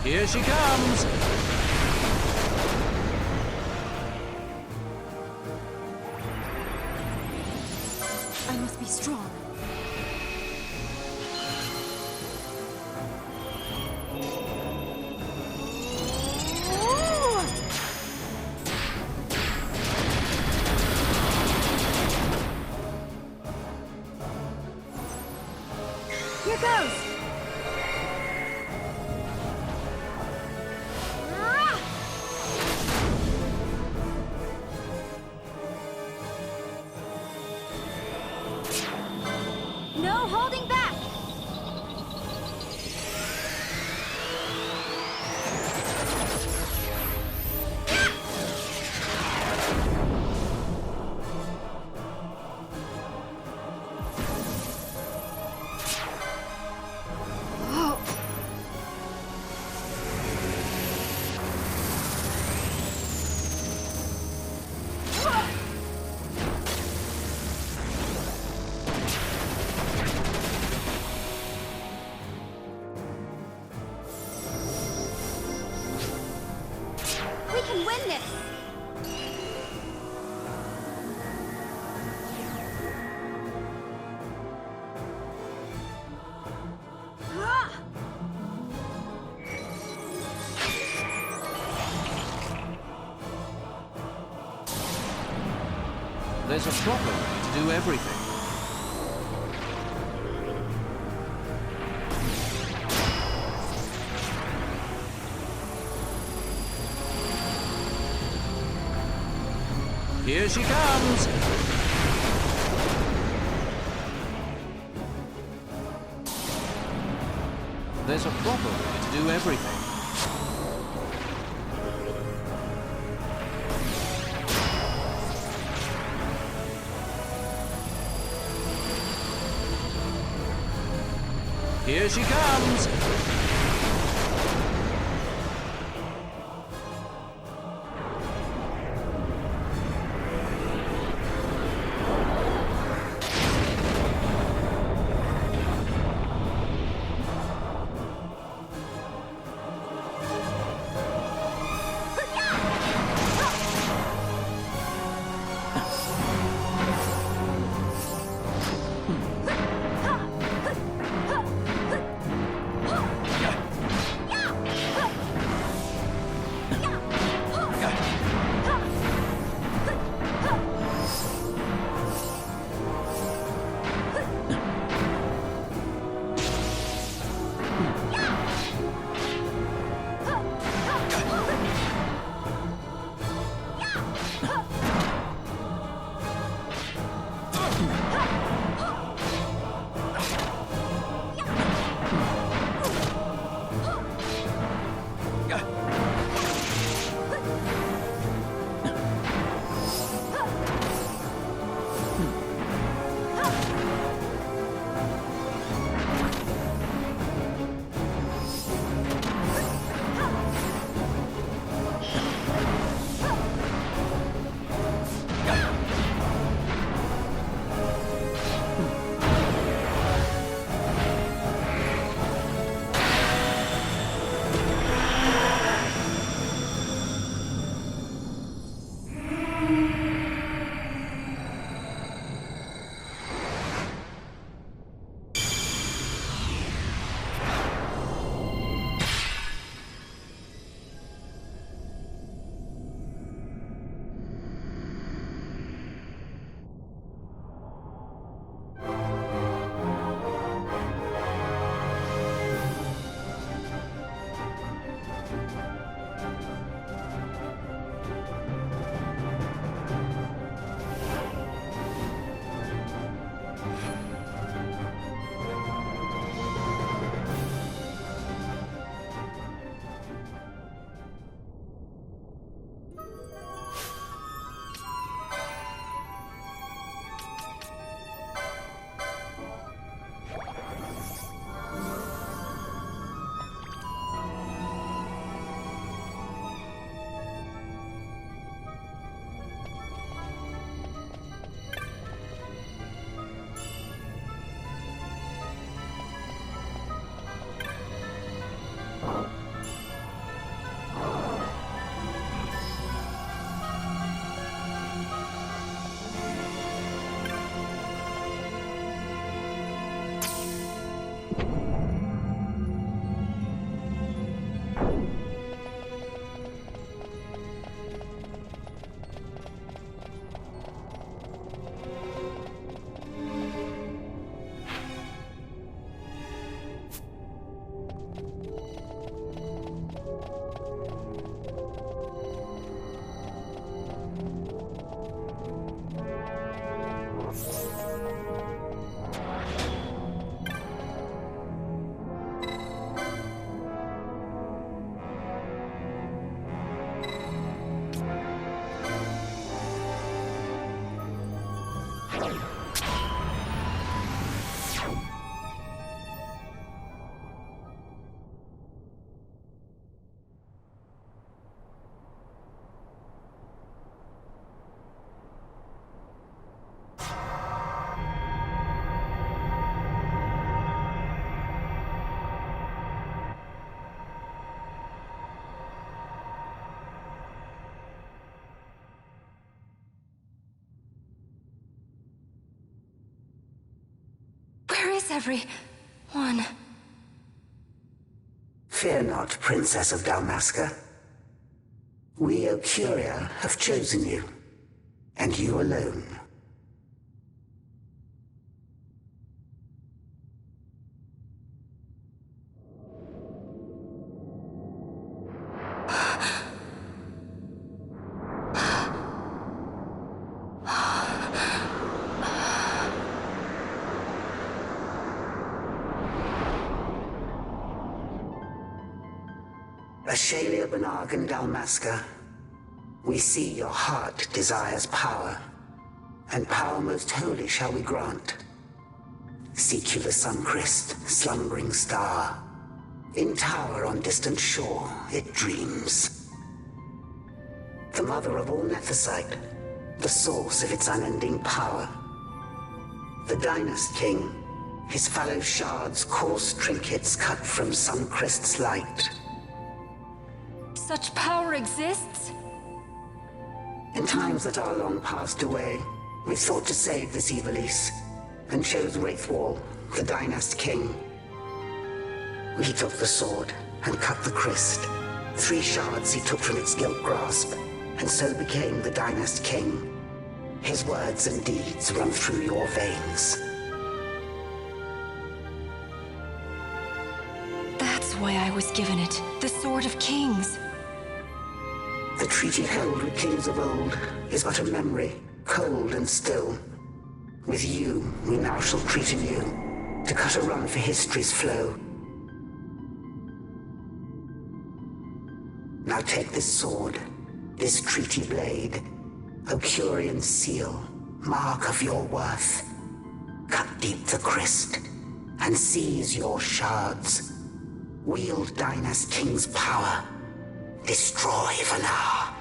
Here she comes! I must be strong. Here goes! No holding back! We can win this! There's a proper way to do everything. Here she comes! There's a proper way to do everything. Here she comes! Where is everyone? Fear not, Princess of Dalmasca. We, Ocuria, have chosen you, and you alone. Ashalia Benarg and Dalmasca, we see your heart desires power, and power most holy shall we grant. Seek you the Suncrist, slumbering star. In tower on distant shore, it dreams. The mother of all Nephesite, the source of its unending power. The Dynast King, his fallow shards, coarse trinkets cut from Suncrist's light. Such power exists? In times that are long passed away, we sought to save this Ivalice, and chose Wraithwall, the Dynast King. He took the sword and cut the Christ. 3 shards he took from its gilt grasp, and so became the Dynast King. His words and deeds run through your veins. That's why I was given it. The Sword of Kings. The treaty held with kings of old is but a memory, cold and still. With you, we now shall treat anew, to cut a run for history's flow. Now take this sword, this treaty blade, Ocurian seal, mark of your worth. Cut deep the Christ, and seize your shards. Wield Dynast King's power. Destroy Vanar.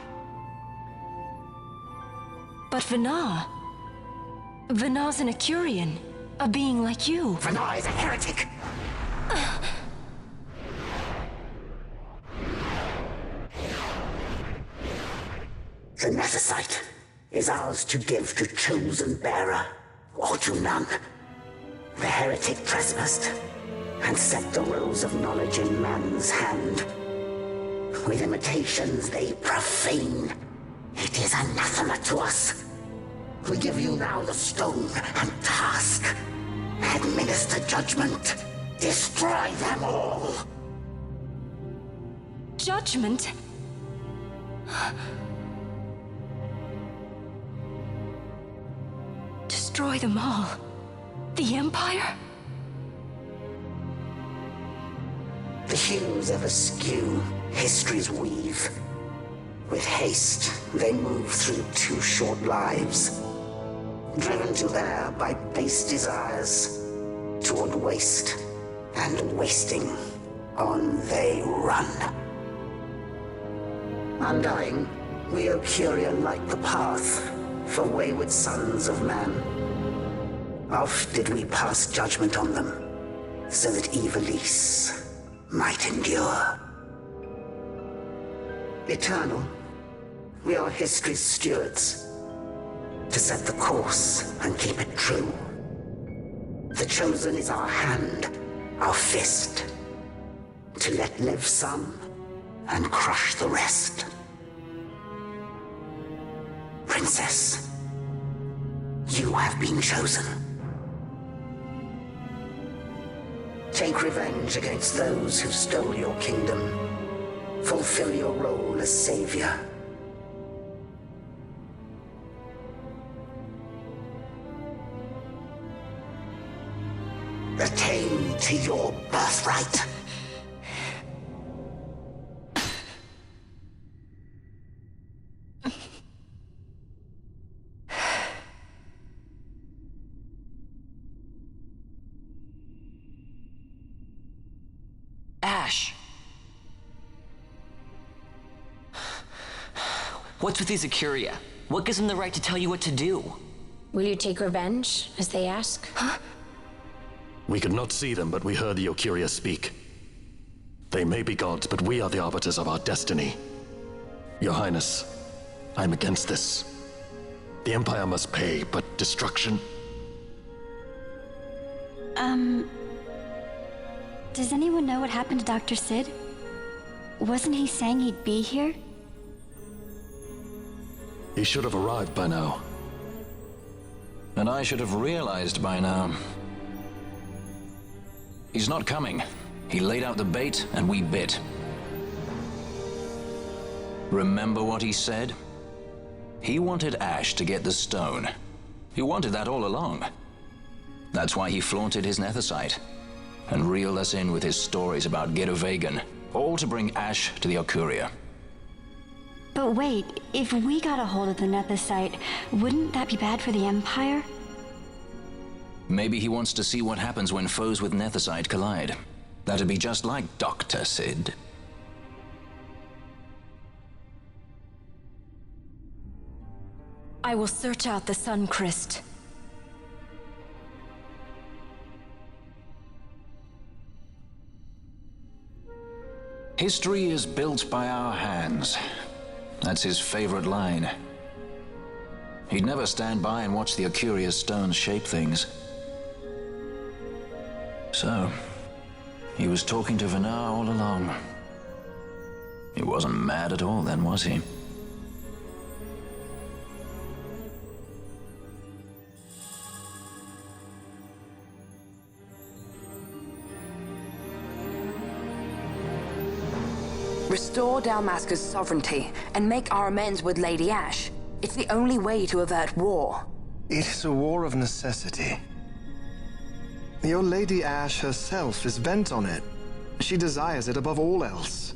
But Vanar? Vanar's an Ocurian, a being like you. Vanar is a heretic. The Nephesite is ours to give to chosen bearer, or to none. The heretic trespassed, and set the rose of knowledge in man's hand. With imitations they profane. It is anathema to us. We give you now the stone and task. Administer judgment. Destroy them all. Judgment? Destroy them all? The Empire? The hues ever skew history's weave. With haste, they move through 2 short lives. Driven to err by base desires. Toward waste, and wasting, on they run. Undying, we Ocuria light the path for wayward sons of man. Oft did we pass judgment on them, so that Ivalice might endure. Eternal, we are history's stewards, to set the course and keep it true. The chosen is our hand, our fist, to let live some and crush the rest. Princess, you have been chosen. Take revenge against those who stole your kingdom. Fulfill your role as savior. Attain to your birthright. Ash! What's with these Ocuria? What gives them the right to tell you what to do? Will you take revenge, as they ask? Huh? We could not see them, but we heard the Ocuria speak. They may be gods, but we are the arbiters of our destiny. Your Highness, I'm against this. The Empire must pay, but destruction? Does anyone know what happened to Dr. Sid? Wasn't he saying he'd be here? He should have arrived by now. And I should have realized by now. He's not coming. He laid out the bait, and we bit. Remember what he said? He wanted Ash to get the stone. He wanted that all along. That's why he flaunted his nethicite, and reeled us in with his stories about Gidovegan, all to bring Ash to the Okuria. But wait, if we got a hold of the nethicite, wouldn't that be bad for the Empire? Maybe he wants to see what happens when foes with nethicite collide. That'd be just like Dr. Sid. I will search out the Sun Crest. History is built by our hands. That's his favorite line. He'd never stand by and watch the Okuria stones shape things. So, he was talking to Venar all along. He wasn't mad at all then, was he? Restore Dalmasca's sovereignty and make our amends with Lady Ash. It's the only way to avert war. It is a war of necessity. Your Lady Ash herself is bent on it. She desires it above all else.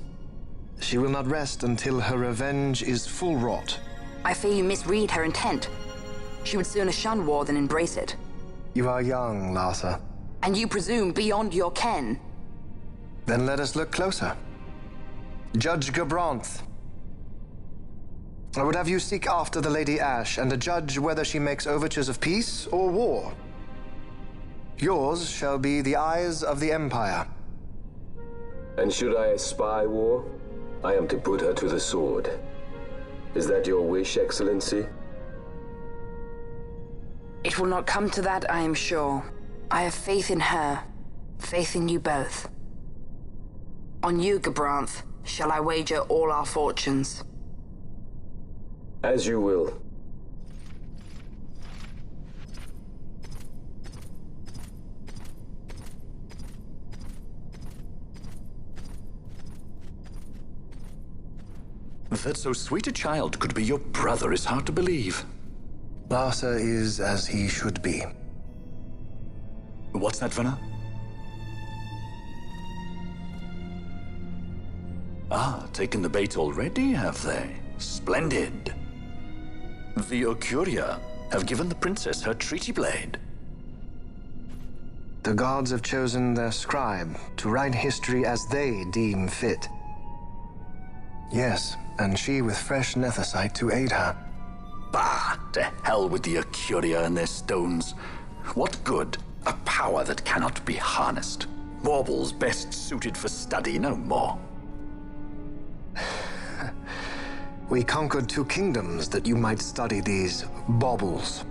She will not rest until her revenge is full wrought. I fear you misread her intent. She would sooner shun war than embrace it. You are young, Larsa. And you presume beyond your ken. Then let us look closer. Judge Gabranth. I would have you seek after the Lady Ash and judge whether she makes overtures of peace or war. Yours shall be the eyes of the Empire. And should I espy war, I am to put her to the sword. Is that your wish, Excellency? It will not come to that, I am sure. I have faith in her, faith in you both. On you, Gabranth, shall I wager all our fortunes? As you will. That so sweet a child could be your brother is hard to believe. Larsa is as he should be. What's that, Venar? Ah, taken the bait already, have they? Splendid. The Okuria have given the princess her treaty blade. The gods have chosen their scribe to write history as they deem fit. Yes, and she with fresh nethicite to aid her. Bah! To hell with the Okuria and their stones. What good? A power that cannot be harnessed. Baubles best suited for study, no more. We conquered 2 kingdoms that you might study these baubles.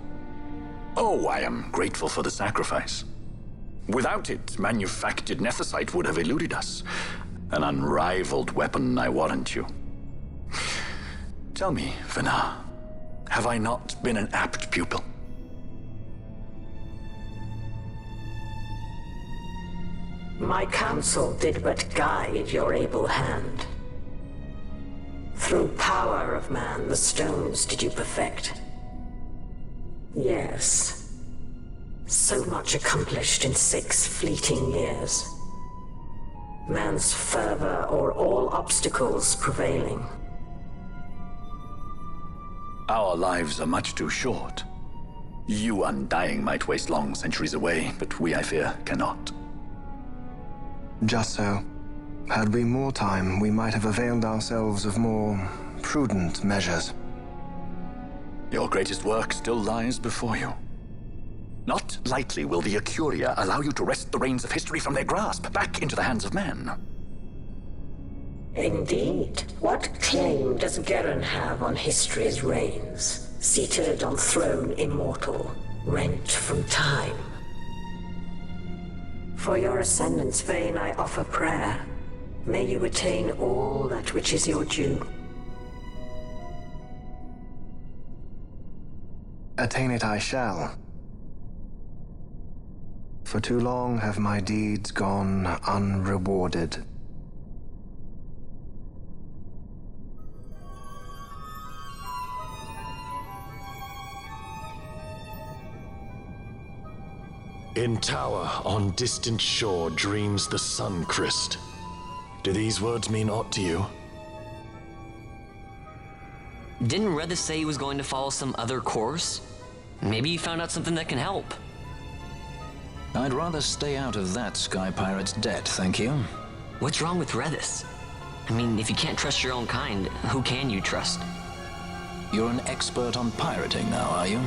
Oh, I am grateful for the sacrifice. Without it, manufactured nethicite would have eluded us. An unrivaled weapon, I warrant you. Tell me, Venar, have I not been an apt pupil? My counsel did but guide your able hand. Through power of man, the stones did you perfect. Yes. So much accomplished in 6 fleeting years. Man's fervor o'er all obstacles prevailing. Our lives are much too short. You undying might waste long centuries away, but we, I fear, cannot. Just so. Had we more time, we might have availed ourselves of more prudent measures. Your greatest work still lies before you. Not lightly will the Okuria allow you to wrest the reins of history from their grasp, back into the hands of men. Indeed. What claim does Geren have on history's reins, seated on throne immortal, rent from time? For your ascendant's vein I offer prayer. May you attain all that which is your due. Attain it I shall. For too long have my deeds gone unrewarded. In tower on distant shore dreams the sun Christ. Do these words mean aught to you? Didn't Redis say he was going to follow some other course? Maybe he found out something that can help. I'd rather stay out of that Sky Pirate's debt, thank you. What's wrong with Redis? I mean, if you can't trust your own kind, who can you trust? You're an expert on pirating now, are you?